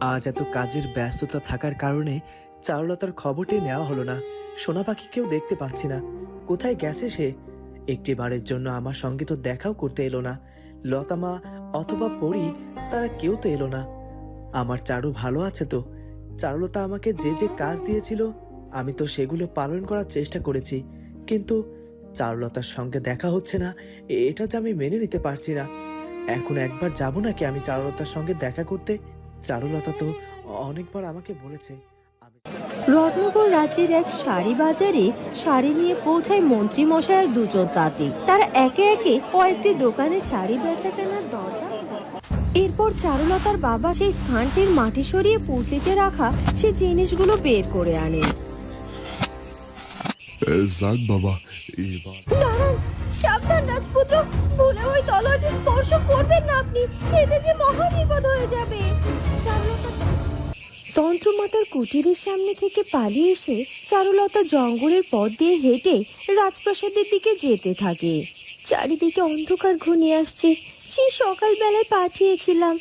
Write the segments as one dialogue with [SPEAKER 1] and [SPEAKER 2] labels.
[SPEAKER 1] আজ এত কাজের ব্যস্ততা থাকার কারণে চারুলতার খবরটি নেওয়া হলো না। সোনা পাখিকেও দেখতে পাচ্ছি না। কোথায় গেছে সে? একটি বারের জন্য আমার সঙ্গে তো দেখাও করতে এলো না। লতামা অথবা পরি, তারা কেউ তো এলো না। আমার চারু ভালো আছে তো? চারুলতা আমাকে যে যে কাজ দিয়েছিল আমি তো সেগুলো পালন করার চেষ্টা করেছি, কিন্তু চারুলতার সঙ্গে দেখা হচ্ছে না। এটা যে আমি মেনে নিতে পারছি না। এখন একবার যাব নাকি আমি চারুলতার সঙ্গে দেখা করতে? চারুলতা তো অনেকবার আমাকে বলেছে আমি।
[SPEAKER 2] রত্নগর রাজ্যের এক শাড়ি বাজারে শাড়ি নিয়ে পৌঁছায় মন্ত্রী মশাই আর দুজন তাঁতি। তারা একে একে কয়েকটি দোকানে শাড়ি বেচা কেনার দরদাম জানায়। এরপর চারুলতার বাবা সেই স্থানটির মাটি সরিয়ে পুঁটলিতে রাখা সে জিনিসগুলো বের করে আনে।
[SPEAKER 3] যাক বাবা, এবার
[SPEAKER 2] দাঁড়ান, সাবধান রাজপুত্র, ভুলে ওই তলোয়ারটি স্পর্শ করবেন না আপনি, এতে যে মহা বিপদ হয়ে যাবে। চারুলতা তন্ত্রমাতার কুটিরের সামনে থেকে পালিয়ে এসে চারুলতা জঙ্গলের পথ দিয়ে হেঁটে রাজপ্রাসাদের দিকে যেতে থাকে। চারিদিকে অন্ধকার ঘনিয়ে আসছে। সেই সকালবেলায় পাঠিয়েছিলাম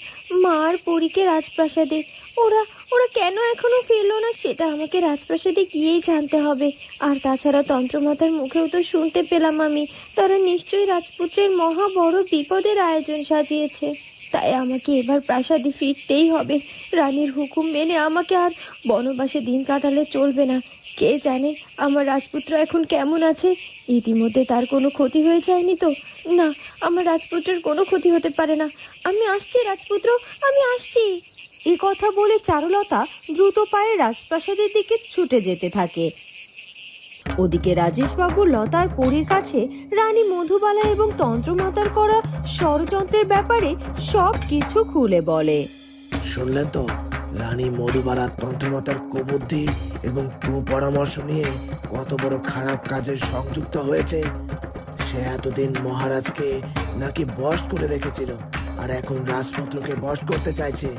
[SPEAKER 2] মার পরীকে রাজপ্রাসাদে। ওরা ওরা কেন এখনো ফিরলো না সেটা আমাকে রাজপ্রাসাদে গিয়েই জানতে হবে। আর তাছাড়া তন্ত্রমাতার মুখেও তো শুনতে পেলাম আমি, তারা নিশ্চয়ই রাজপুত্রের মহা বড় বিপদের আয়োজন সাজিয়েছে। তাই আমাকে এবার প্রাসাদে ফিরতেই হবে। রানীর হুকুম মেনে আমাকে আর বনবাসে দিন কাটালে চলবে না। কে জানে আমার রাজপুত্র এখন কেমন আছে? ইতিমধ্যে তার কোনো ক্ষতি হয়ে যায়নি তো? না, আমার রাজপুত্রের কোনো ক্ষতি হতে পারে না। আমি আসছি রাজপুত্র, আমি আসছি। এ কথা বলে চারুলতা দ্রুত পায়ে রাজপ্রাসাদের দিকে ছুটে যেতে থাকে। ওদিকে রাজেশবাবু লতার পরীর কাছে রানী মধুবালা এবং তন্ত্রমাতার করা ষড়যন্ত্রের ব্যাপারে সব কিছু খুলে বলে।
[SPEAKER 4] শুনলেন তো, রানী মধুবালা তন্ত্রমাতার কুবুদ্ধি এবং কুপরামর্শ নিয়ে কত বড় খারাপ কাজে সংযুক্ত হয়েছে। সে এতদিন মহারাজকে নাকি বশ করে রেখেছিল, আর এখন রাজপুত্রকে বশ করতে চাইছে।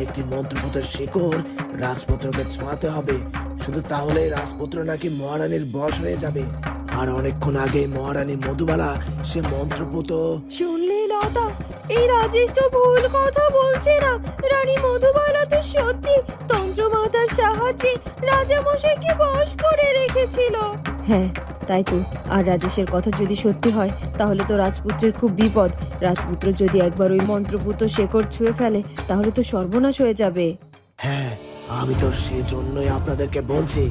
[SPEAKER 4] একটি মন্ত্রপুতের শিকড় রাজপুত্রকে ছোঁয়াতে হবে, শুধু তাহলেই রাজপুত্র নাকি মহারানীর বশ হয়ে যাবে। আর অনেকক্ষণ আগে মহারানী মধুবালা সে মন্ত্রপুত।
[SPEAKER 2] শুনলে লতা, এই রাজেশ তো ভুল কথা বলছে না। রানী মধুবালা তো সত্যি তন্ত্রমাতার সাহায্যে রাজামশাইকে বশ করে রেখেছিল। হ্যাঁ, তাই তো। আর রাজেশের কথা যদি সত্যি হয় তাহলে তো রাজপুত্রের খুব বিপদ। রাজপুত্র যদি একবার ওই মন্ত্রপুত শেকড় ছুঁয়ে ফেলে তাহলে তো সর্বনাশ হয়ে যাবে।
[SPEAKER 4] হ্যাঁ, আমি তো সেজন্যই আপনাদেরকে বলছি,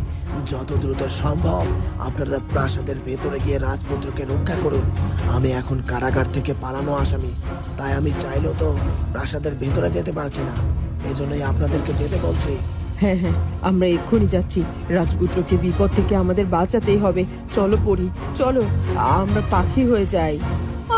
[SPEAKER 4] যত দ্রুত সম্ভব আপনারা প্রাসাদের ভেতরে গিয়ে রাজপুত্রকে রক্ষা করুন। আমি এখন কারাগার থেকে পালানো আসামি, তাই আমি চাইলেও তো প্রাসাদের ভেতরে যেতে পারছি না। এজন্যই আপনাদেরকে যেতে বলছি।
[SPEAKER 5] হ্যাঁ হ্যাঁ, আমরা এক্ষুনি যাচ্ছি। রাজপুত্রকে বিপদ থেকে আমাদের বাঁচাতেই হবে। চলো পরি, চলো, আমরা পাখি হয়ে যাই।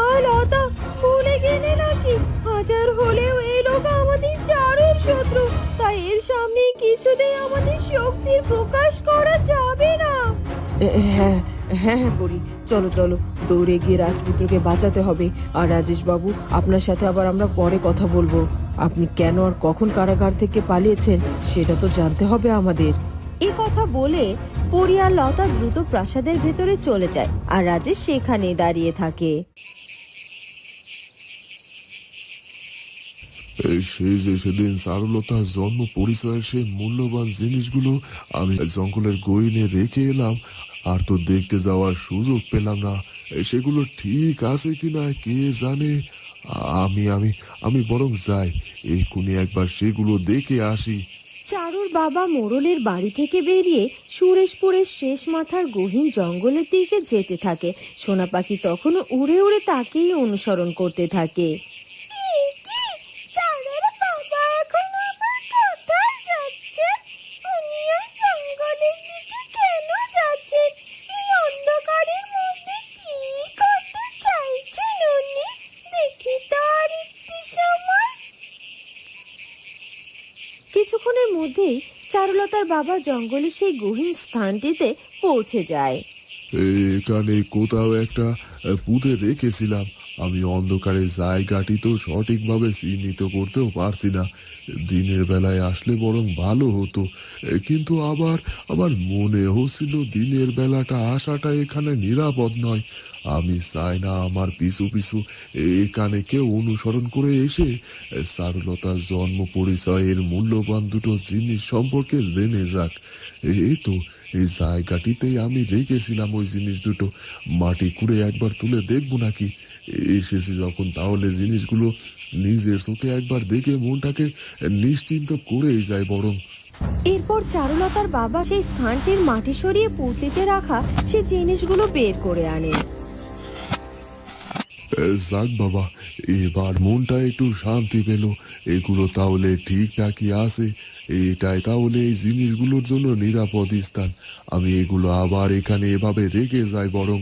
[SPEAKER 2] আর লতা, ভুলে গেলে নাকি হাজার হলেও এই লোক আমাদের চারুর শত্রু। তাই এর সামনে কিছুতেই আমাদের শক্তির প্রকাশ করা যাবে না।
[SPEAKER 5] হ্যাঁ হ্যাঁ হ্যাঁ পরি, চলো চলো, দৌড়ে গিয়ে রাজপুত্রকে বাঁচাতে হবে। আর রাজেশ বাবু, আপনার সাথে আবার আমরা পরে কথা বলবো। আপনি কেন আর কখন কারাগার থেকে পালিয়েছেন সেটা তো জানতে হবে আমাদের।
[SPEAKER 2] এ কথা বলে পরি আর লতা দ্রুত প্রাসাদের ভেতরে চলে যায়, আর রাজেশ সেখানেই দাঁড়িয়ে থাকে।
[SPEAKER 3] সেই যে সেদিন চারুলতার জন্ম পরিচয়ের সেই মূল্যবান জিনিসগুলো আমি জঙ্গলের গহীনে রেখে এলাম, আর তো দেখতে যাওয়ার সুযোগ পেলাম না। সেগুলো ঠিক আছে কিনা কে জানে। আমি আমি আমি বরং যাই, এক্ষুনি একবার সেগুলো দেখে আসি।
[SPEAKER 2] চারুর বাবা মোড়লের বাড়ি থেকে বেরিয়ে সুরেশপুরের শেষ মাথার গহীন জঙ্গলের দিকে যেতে থাকে। সোনা পাখি তখনও উড়ে উড়ে তাকেই অনুসরণ করতে থাকে। কিছুক্ষণের মধ্যেই চারুলতার বাবা জঙ্গলের সেই গহীন স্থানটিতে পৌঁছে যায়।
[SPEAKER 3] এখানে কোথাও একটা পুঁতে রেখেছিলাম, আমি অন্ধকারে জায়গাটি তো সঠিকভাবে চিহ্নিত করতেও পারছি না। দিনের বেলায় আসলে বরং ভালো হতো, কিন্তু আবার আমার মনে হচ্ছিল দিনের বেলাটা আসাটা এখানে নিরাপদ নয়। আমি চাই না আমার পিছু পিছু এখানে কেউ অনুসরণ করে এসে চারুলতার জন্ম পরিচয়ের মূল্যবান দুটো জিনিস সম্পর্কে জেনে যাক। এই তো এই জায়গাটিতেই আমি রেখেছিলাম ওই জিনিস দুটো, মাটি খুঁড়ে একবার তুলে দেখবো নাকি। এসেছি যখন তাহলে জিনিসগুলো নিজের চোখে একবার দেখে মনটাকে নিশ্চিন্ত করেই যায় বরং।
[SPEAKER 2] এরপর চারুলতার বাবা সেই স্থানটির মাটি সরিয়ে পুঁটলিতে রাখা সে জিনিসগুলো বের করে আনে।
[SPEAKER 3] যাক বাবা, এবার মনটা একটু শান্তি পেল। এগুলো তাহলে ঠিকঠাকই আছে। এটাই তাহলে এই জিনিসগুলোর জন্য নিরাপদ স্থান। আমি এগুলো আবার এখানে এভাবে রেখে যাই বরং।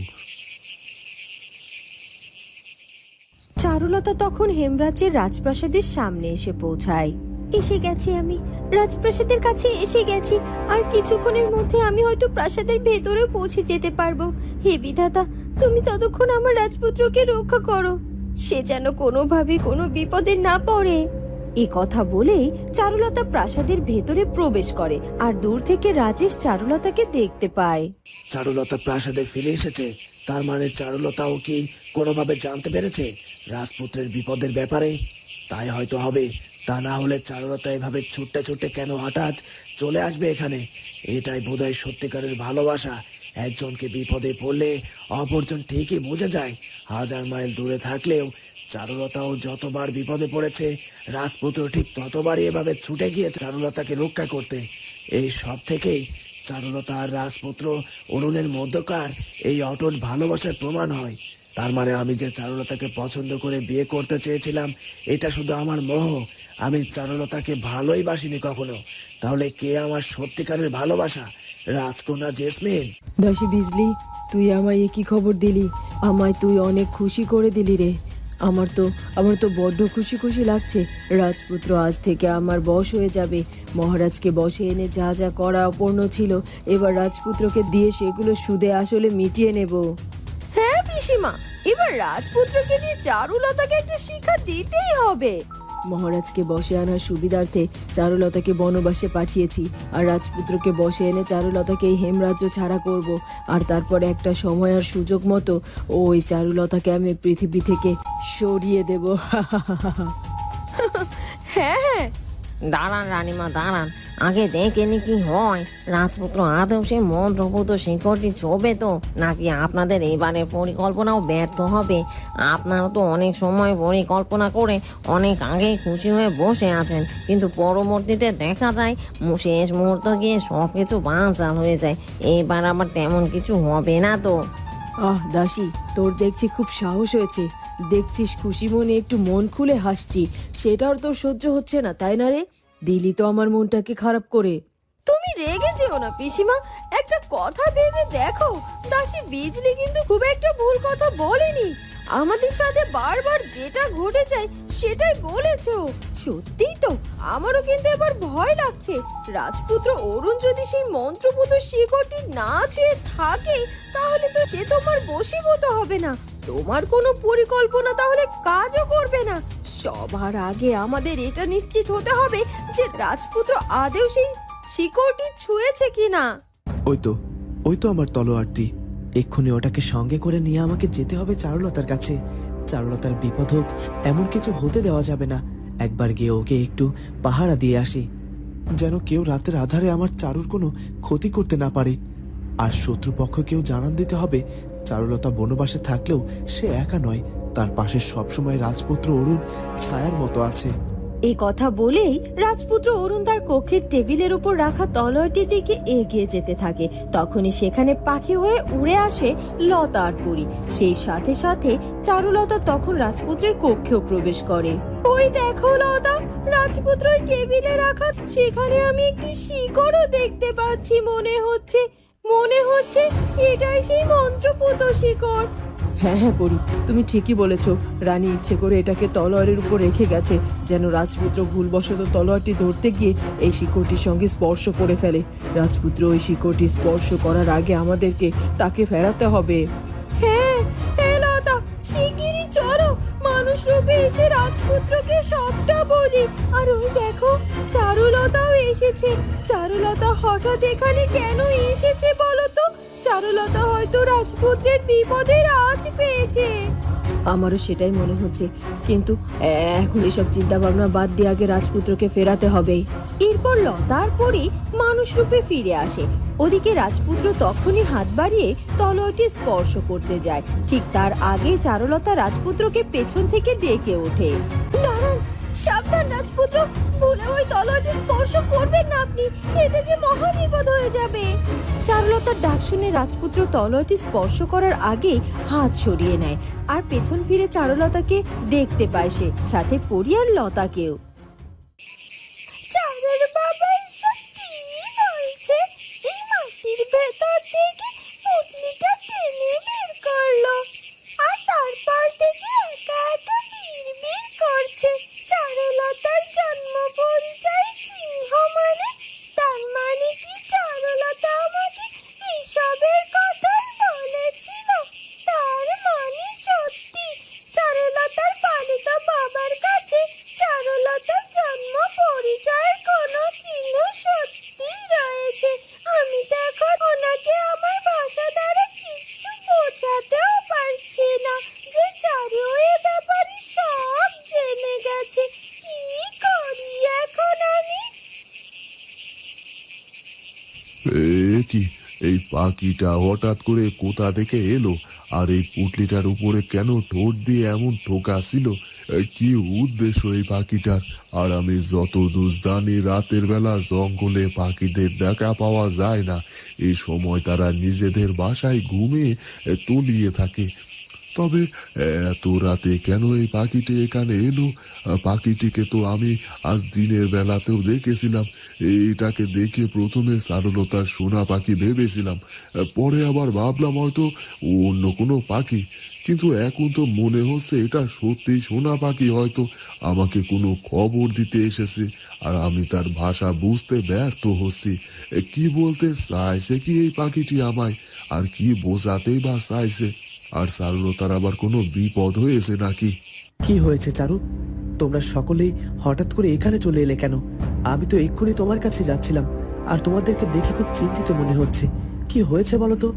[SPEAKER 2] চারুলতা তখন হেমরাজ্যের রাজপ্রাসাদের সামনে এসে পৌঁছায়। এসে গেছি আমি, রাজপ্রাসাদের কাছে এসে গেছি। আর কিছুক্ষণের মধ্যে আমি হয়তো প্রাসাদের ভেতরেও পৌঁছে যেতে পারবো। হে বিধাতা, তুমি ততক্ষণ আমার রাজপুত্রকে রক্ষা করো, সে যেন কোনোভাবে কোনো বিপদে না পড়ে। এ কথা বলেই চারুলতা প্রাসাদের ভেতরে প্রবেশ করে আর দূর থেকে রাজেশ চারুলতাকে দেখতে পায়।
[SPEAKER 4] চারুলতা প্রাসাদে ফিরে এসেছে, তার মানে চারুলতাও কি কোনোভাবে জানতে পেরেছে রাজপুত্রের বিপদের ব্যাপারে? তাই হয়তো হবে, তা না হলে চারুলতা এভাবে ছুটতে ছুটতে কেন হঠাৎ চলে আসবে এখানে? এটাই বোধহয় সত্যিকারের ভালোবাসা। একজনকে বিপদে পড়লে অপরজন ঠিকই বুঝে যায়। 1000 মাইল দূরে থাকলেও চারুলতাও যতবার বিপদে পড়েছে, রাজপুত্র ঠিক ততবারই এভাবে ছুটে গিয়ে চারুলতাকে রক্ষা করতে। এই সব থেকেই চারুলতা আর রাজপুত্র অরুণের মধ্যকার এই অটুট ভালোবাসার প্রমাণ হয়। তার মানে আমি যে চারুলতাকে পছন্দ করে বিয়ে করতে চেয়েছিলাম, এটা শুধু আমার মোহ। আমি চারুলতাকে ভালোই বাসিনি কখনো। তাহলে কে আমার সত্যিকারের ভালোবাসা? রাজকন্যা জেসমিন?
[SPEAKER 5] দাসী বিজলি, তুই আমায় কি খবর দিলি? আমায় তুই অনেক খুশি করে দিলি রে। আমার তো বড্ড খুশি খুশি লাগছে। রাজপুত্র আজ থেকে আমার বশ হয়ে যাবে। মহারাজকে বশে এনে যা যা করা অপূর্ণ ছিল, এবার রাজপুত্রকে দিয়ে সেগুলো সুদে আসলে মিটিয়ে নেব।
[SPEAKER 2] হ্যাঁ পিসিমা, এবার রাজপুত্রকে দিয়ে চারুলতাকে একটা শিক্ষা দিতেই হবে।
[SPEAKER 5] মহারাজকে বশে আনার সুবিধার্থে চারুলতাকে বনবাসে পাঠিয়েছি, আর রাজপুত্রকে বশে এনে চারুলতাকে এই হেমরাজ্য ছাড়া করব। আর তারপর একটা সময় আর সুযোগ মতো ওই চারুলতাকে আমি পৃথিবী থেকে সরিয়ে দেব।
[SPEAKER 2] হ্যাঁ হ্যাঁ,
[SPEAKER 6] দাঁড়ান রানীমা দাঁড়ান, আগে দেখে নি কি হয়। রাজপুত্র আদৌ সেই মন্ত্রপুত শিকড়টি ছোবে তো, নাকি আপনাদের এবারে পরিকল্পনাও ব্যর্থ হবে? আপনারা তো অনেক সময় পরিকল্পনা করে অনেক আগেই খুশি হয়ে বসে আছেন, কিন্তু পরবর্তীতে দেখা যায় শেষ মুহূর্ত গিয়ে সব কিছু বানচাল হয়ে যায়। এবার আবার তেমন কিছু হবে না তো?
[SPEAKER 5] আহ দাসী, তোর দেখছি খুব সাহস হয়েছে। দেখছিস খুশি মনে একটু মন খুলে হাসছি, সেটাও তোর সহ্য হচ্ছে না তাই না রে? দিলি তো আমার মনটাকে খারাপ করে।
[SPEAKER 2] তুমি রেগে যেও না পিসিমা, একটা কথা ভেবে দেখো, দাসী বিজলি কিন্তু খুব একটা ভুল কথা বলেনি। আমাদের সাথে বারবার যেটা ঘটে যায় সেটাই বলেছে ও। সত্যিই তো, আমারও কিন্তু এবার ভয় লাগছে। রাজপুত্র অরুণ যদি সেই মন্ত্রপুত শিকড়টি না ছুঁয়ে থাকে, তাহলে তো সে তোমার বশীভূত হবে না, তোমার কোনো পরিকল্পনা তাহলে কাজও করবে না। সবার আগে আমাদের এটা নিশ্চিত হতে হবে যে রাজপুত্র আদেও সেই শিকড়টি ছুঁয়েছে কিনা।
[SPEAKER 1] ওই তো আমার তলোয়ারটি। এক্ষুনি ওটাকে সঙ্গে করে নিয়ে আমাকে যেতে হবে চারুলতার কাছে। চারুলতার বিপদ হোক, এমন কিছু হতে দেওয়া যাবে না। একবার গিয়ে ওকে একটু পাহারা দিয়ে আসি, যেন কেউ রাতের আধারে আমার চারুর কোনো ক্ষতি করতে না পারে। আর শত্রুপক্ষ কেউ জানান দিতে হবে চারুলতা বনবাসে থাকলেও সে একা নয়, তার পাশে সবসময় রাজপুত্র অরুণ ছায়ার মতো আছে।
[SPEAKER 2] এই কথা বলেই রাজপুত্র অরুণ তার কক্ষের টেবিলের উপর রাখা তলোয়ারটির দিকে এগিয়ে যেতে থাকে। তখনই সেখানে পাখি হয়ে উড়ে আসে লতা আর পরি। সেই সাথে সাথে চারুলতা তখন রাজপুত্রের কক্ষেও প্রবেশ করে। ওই দেখো লতা, রাজপুত্র ওই টেবিলে রাখা, সেখানে আমি একটি শিকড়ও দেখতে পাচ্ছি। মনে হচ্ছে এটাই সেই মন্ত্রপুত শিকড়।
[SPEAKER 5] হ্যাঁ হ্যাঁ পরি, তুমি ঠিকই বলেছ। রানী ইচ্ছে করে এটাকে তলোয়ারের উপর রেখে গেছে, যেন রাজপুত্র ভুলবশত তলোয়ারটি ধরতে গিয়ে এই শিকড়টির সঙ্গে স্পর্শ করে ফেলে। রাজপুত্র ওই শিকড়টি স্পর্শ করার আগে আমাদেরকে তাকে ফেরাতে হবে।
[SPEAKER 2] হ্যাঁ হ্যাঁ লতা, শিগগিরই চলো, রূপে এসে রাজপুত্রকে সবটা বলি। আর ওই দেখো, চারুলতাও এসেছে। চারুলতা হঠাৎ এখানে কেন এসেছে বলো তো? চারুলতা হয়তো রাজপুত্রের বিপদের আঁচ পেয়েছে।
[SPEAKER 5] আমারও সেটাই মনে হচ্ছে, কিন্তু এখন এসব চিন্তা ভাবনা বাদ দিয়ে আগে রাজপুত্রকে ফেরাতে হবে।
[SPEAKER 2] এরপর লতার পরে মানুষ রূপে ফিরে আসে। ওদিকে রাজপুত্র তখনই হাত বাড়িয়ে তলোয়ারটি স্পর্শ করতে যায়। ঠিক তার আগে চারুলতা রাজপুত্রকে পেছন থেকে ডেকে ওঠে। দাঁড়ান, সাবধান রাজপুত্র, ভুলে ওই তলোয়ারটি স্পর্শ করবেন না আপনি, এতে যে মহা বিপদ হয়ে যাবে। চারুলতার ডাক শুনে রাজপুত্র তলোয়ারটি স্পর্শ করার আগে হাত সরিয়ে নেয়, আর পেছন ফিরে চারুলতাকে দেখতে পায় সে, সাথে পরি আর লতাকেও। চারুর বাবা এসব কি বলছে? এই মাটির ভেতর থেকে পুটলিটা টেনে বের করলো, আর তারপর থেকে একা একা বিড়বিড় করছে চারুলতার জন্ম পরিচয় চিহ্ন। মানে তার মানে কি চারুলতা আমাকে এসবের কথাই বলেছিল? তার মানে সত্যি চারুলতার পালিত বাবার কাছে চারুলতার জন্ম পরিচয়ের কোনো চিহ্ন সত্যি রয়েছে। আমি তো এখন ওনাকে আমার ভাষা দ্বারা কিচ্ছু বোঝাতেও পারছি না যে চারু এ ব্যাপারে সব জেনে গেছে। কি করি এখন আমি?
[SPEAKER 3] কি এই পাখিটা হঠাৎ করে কোথা থেকে এলো? আর এই পুটলিটার উপরে কেন ঠোঁট দিয়ে এমন ঠোকা ছিল? কি উদ্দেশ্য এই পাখিটার? আর আমি যতদূর জানি রাতের বেলা জঙ্গলে পাখিদের দেখা পাওয়া যায় না। এই সময় তারা নিজেদের বাসায় ঘুমিয়ে তলিয়ে থাকে। তবে এত রাতে কেন এই পাখিটি এখানে এলো? পাখিটিকে তো আমি আজ দিনের বেলাতেও দেখেছিলাম। এইটাকে দেখে প্রথমে চারুলতার সোনা পাখি ভেবেছিলাম, পরে আবার ভাবলাম হয়তো অন্য কোনো পাখি, কিন্তু এখন তো মনে হচ্ছে এটা সত্যি সোনা পাখি। হয়তো আমাকে কোনো খবর দিতে এসেছে, আর আমি তার ভাষা বুঝতে ব্যর্থ হচ্ছি। কি বলতে চাইছে কি এই পাখিটি আমায়, আর কি বোঝাতেই বা চাইছে? আর চারুলতার আবার কোনো বিপদ হয়েছে নাকি?
[SPEAKER 1] কি হয়েছে চারু? তোমরা সকলেই হঠাৎ করে এখানে চলে এলে কেন? আমি তো এক্ষুনি তোমার কাছে যাচ্ছিলাম, আর তোমাদেরকে দেখে খুব চিন্তিত মনে হচ্ছে। কি হয়েছে বলো তো?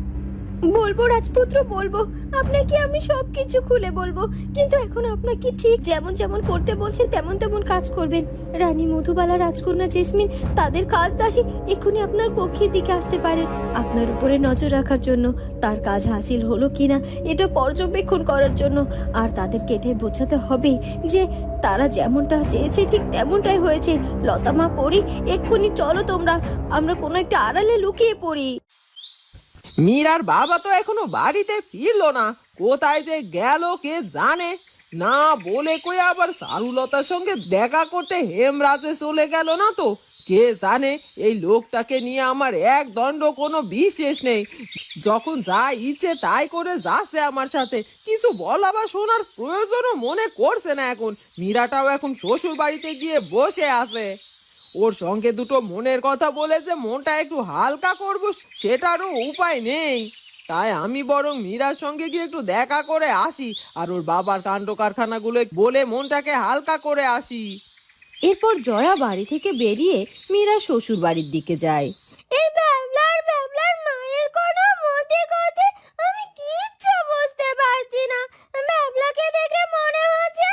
[SPEAKER 2] বলবো রাজপুত্র, বলবো আপনাকে, আমি সবকিছু খুলে বলবো। কিন্তু এখন আপনাকে ঠিক যেমন যেমন করতে বলছে তেমন তেমন কাজ করবেন। রানী মধুবালা, রাজকন্যা জেসমিন, তাদের কাজ দাসী এক্ষুনি আপনার কক্ষের দিকে আসতে পারেন আপনার উপরে নজর রাখার জন্য। তার কাজ হাসিল হলো কিনা এটা পর্যবেক্ষণ করার জন্য। আর তাদেরকে এটাই বোঝাতে হবে যে তারা যেমনটা চেয়েছে ঠিক তেমনটাই হয়েছে। লতামা, পড়ি, এক্ষুনি চলো তোমরা, আমরা কোনো একটা আড়ালে লুকিয়ে পড়ি।
[SPEAKER 5] মীরার বাবা তো এখনো বাড়িতে ফিরলো না, কোথায় যে গেল কে জানে। না বলে কই আবার চারুলতার সঙ্গে দেখা করতে হেমরাজে চলে গেল না তো? কে জানে, এই লোকটাকে নিয়ে আমার এক দণ্ড কোনো বিশেষ নেই। যখন যা ইচ্ছে তাই করে যাচ্ছে আমার সাথে, কিছু বলা বা শোনার প্রয়োজনও মনে করছে না এখন। মীরাটাও এখন শ্বশুর বাড়িতে গিয়ে বসে আছে। ওর সঙ্গে দুটো মনের কথা বলে যে মনটা একটু হালকা করব সেটারও উপায় নেই। তাই আমি বরং মীরার সঙ্গে গিয়ে একটু দেখা করে আসি, আর ওর বাবার কাণ্ড কারখানাগুলো বলে মনটাকে হালকা করে আসি।
[SPEAKER 2] এরপর জয়া বাড়ি থেকে বেরিয়ে মীরা শ্বশুর বাড়ির দিকে যায়। এই ব্যাবলার মায়ের কোনো মতে গতে আমি কিচ্ছু বুঝতে পারছি না। ব্যাবলাকে দেখে মনে হচ্ছে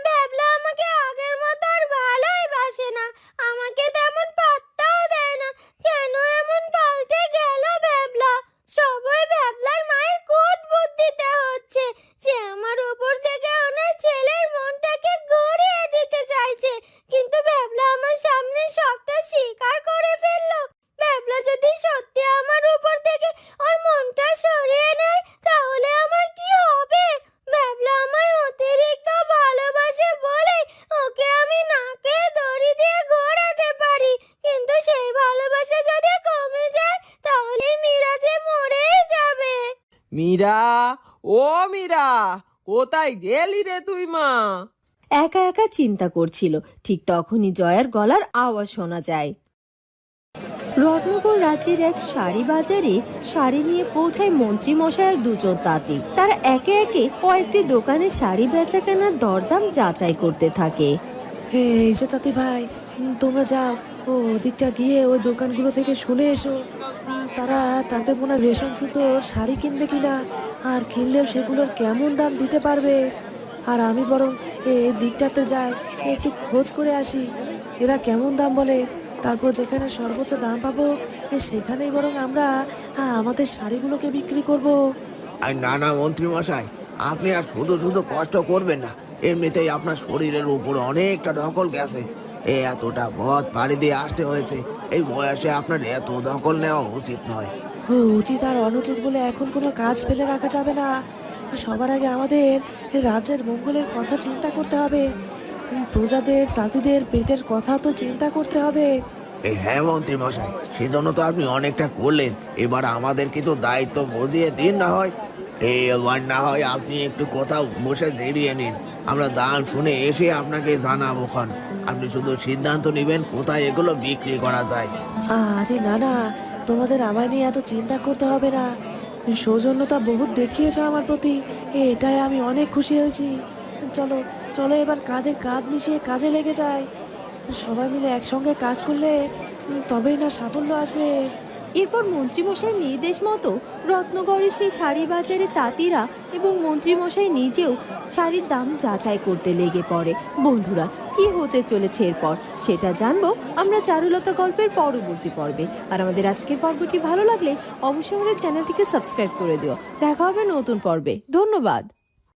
[SPEAKER 2] ব্যাবলা আমাকে আগের মতো আর ভালোই বাসে না, আমাকে তেমন পাত্তাও দেয় না। কেন এমন পাল্টে গেল ব্যাবলা? সবাই ব্যাবলার মায়ের কুৎ বুদ্ধিতে হচ্ছে। সে আমার উপর থেকে ওনার ছেলের মনটাকে ঘুরিয়ে দিতে চাইছে, কিন্তু ব্যাবলা আমার সামনে সবটা স্বীকার করে ফেললো। ব্যাবলা যদি সত্যি আমার উপর থেকে ওর মনটা সরিয়ে নেয় তাহলে আমার কি হবে? ব্যাবলা আমায় অতিরিক্ত ভালোবাসে বলে ওকে আমি নাকে দড়ি দিয়ে ঘোরাতে পারি, কিন্তু সেই ভালোবাসা যদি কমে যায় তাহলে মীরা যে মরেই যাবে।
[SPEAKER 5] মীরা, ও মীরা, কোথায় গেলি রে তুই মা?
[SPEAKER 2] একা একা চিন্তা করছিল, ঠিক তখনই জয়ার গলার আওয়াজ শোনা যায়। রত্নগর রাজ্যের এক শাড়ি বাজারে শাড়ি নিয়ে পৌঁছায় মন্ত্রী মশাই আর দুজন তাঁতি। তারা একে একে কয়েকটি দোকানে শাড়ি বেচা কেনার দরদাম যাচাই করতে থাকে।
[SPEAKER 4] এই যে তাঁতি ভাই, তোমরা যাও ওদিকটা গিয়ে ওই দোকানগুলো থেকে শুনে এসো তারা তাতে বোনা রেশম সুতোর শাড়ি কিনবে কিনা, আর কিনলেও সেগুলোর কেমন দাম দিতে পারবে। আর আমি বরং এই দিকটাতে যাই, একটু খোঁজ করে আসি এরা কেমন দাম বলে। তারপর যেখানে সর্বোচ্চ দাম পাবো সেখানেই বরং আমরা আমাদের শাড়িগুলোকে বিক্রি করব।
[SPEAKER 7] আর না না মন্ত্রী মশাই, আপনি আর শুধু শুধু কষ্ট করবেন না। এমনিতেই আপনার শরীরের উপর অনেকটা দখল গেছে, এতটা পথ পাড়ি দিয়ে আসতে হয়েছে। এই বয়সে আপনার এত দখল নেওয়া উচিত নয়।
[SPEAKER 4] উচিত আর অনুচিত বলে এখন কোনো কাজ ফেলে রাখা যাবে না। সবার আগে আমাদের রাজ্যের মঙ্গলের কথা চিন্তা করতে হবে, প্রজাদের তাঁতিদের পেটের কথা তো চিন্তা করতে হবে।
[SPEAKER 7] হ্যাঁ মন্ত্রী মশাই, সেজন্য তো আপনি অনেকটা করলেন। এবার আমাদের কিছু দায়িত্ব বুঝিয়ে দিন না হয়। এবার না হয় আপনি একটু কোথাও বসে জিরিয়ে নিন, আমরা দাম শুনে এসে আপনাকে জানাবো খন। আপনি শুধু সিদ্ধান্ত নেবেন কোথায় এগুলো বিক্রি করা যায়।
[SPEAKER 4] আরে না না, তোমাদের আমায় নিয়ে এত চিন্তা করতে হবে না। সৌজন্যতা বহুত দেখিয়েছ আমার প্রতি, এটাই আমি অনেক খুশি হয়েছি। চলো চলো এবার কাঁধে কাঁধ মিশিয়ে কাজে লেগে যায়। সবাই মিলে একসঙ্গে কাজ করলে তবেই না সাফল্য আসবে।
[SPEAKER 2] এরপর মন্ত্রীমশাইয়ের নির্দেশ মতো রত্নগরের সেই শাড়ি বাজারে তাঁতিরা এবং মন্ত্রীমশাই নিজেও শাড়ির দাম যাচাই করতে লেগে পড়ে। বন্ধুরা, কি হতে চলেছে এরপর সেটা জানবো আমরা চারুলতা গল্পের পরবর্তী পর্বে। আর আমাদের আজকের পর্বটি ভালো লাগলে অবশ্যই আমাদের চ্যানেলটিকে সাবস্ক্রাইব করে দিও। দেখা হবে নতুন পর্বে। ধন্যবাদ।